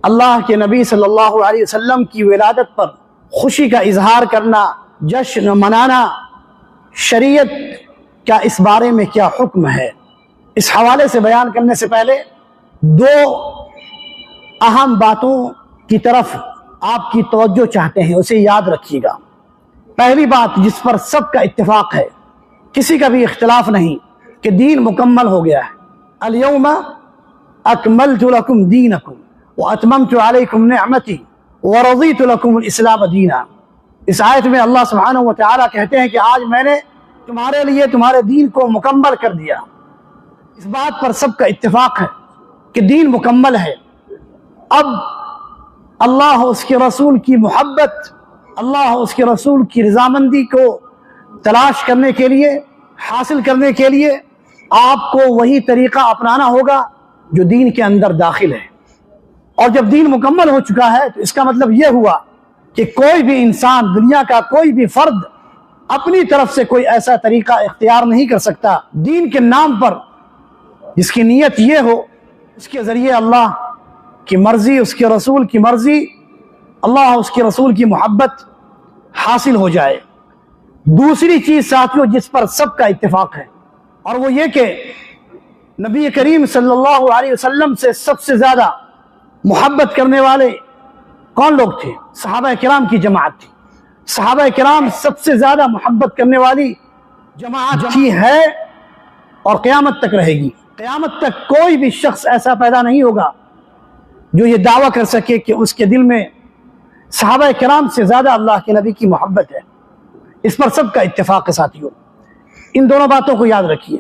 اللہ کے نبی صلی اللہ علیہ وسلم کی ولادت پر خوشی کا اظہار کرنا، جشن منانا، شریعت کا اس بارے میں کیا حکم ہے؟ اس حوالے سے بیان کرنے سے پہلے دو اہم باتوں کی طرف آپ کی توجہ چاہتے ہیں، اسے یاد رکھیے گا۔ پہلی بات جس پر سب کا اتفاق ہے، کسی کا بھی اختلاف نہیں کہ دین مکمل ہو گیا ہے۔ الیوم اکملت لکم دینکم واتممت علیکم نعمتی ورضیت لکم الاسلام دینا۔ اس آیت میں اللہ سبحانہ و تعالیٰ کہتے ہیں کہ آج میں نے تمہارے لیے تمہارے دین کو مکمل کر دیا۔ اس بات پر سب کا اتفاق ہے کہ دین مکمل ہے۔ اب اللہ اس کے رسول کی محبت، اللہ اس کے رسول کی رضامندی کو تلاش کرنے کے لیے، حاصل کرنے کے لیے آپ کو وہی طریقہ اپنانا ہوگا جو دین کے اندر داخل ہے۔ اور جب دین مکمل ہو چکا ہے تو اس کا مطلب یہ ہوا کہ کوئی بھی انسان، دنیا کا کوئی بھی فرد اپنی طرف سے کوئی ایسا طریقہ اختیار نہیں کر سکتا دین کے نام پر جس کی نیت یہ ہو اس کے ذریعے اللہ کی مرضی، اس کے رسول کی مرضی، اللہ اس کے رسول کی محبت حاصل ہو جائے۔ دوسری چیز ساتھیوں جس پر سب کا اتفاق ہے، اور وہ یہ کہ نبی کریم صلی اللہ علیہ وسلم سے سب سے زیادہ محبت کرنے والے کون لوگ تھے؟ صحابہ کرام کی جماعت تھی۔ صحابہ کرام سب سے زیادہ محبت کرنے والی جماعت کی ہے اور قیامت تک رہے گی۔ قیامت تک کوئی بھی شخص ایسا پیدا نہیں ہوگا جو یہ دعویٰ کر سکے کہ اس کے دل میں صحابہ کرام سے زیادہ اللہ کے نبی کی محبت ہے۔ اس پر سب کا اتفاق ہے ساتھیوں۔ ان دونوں باتوں کو یاد رکھیے۔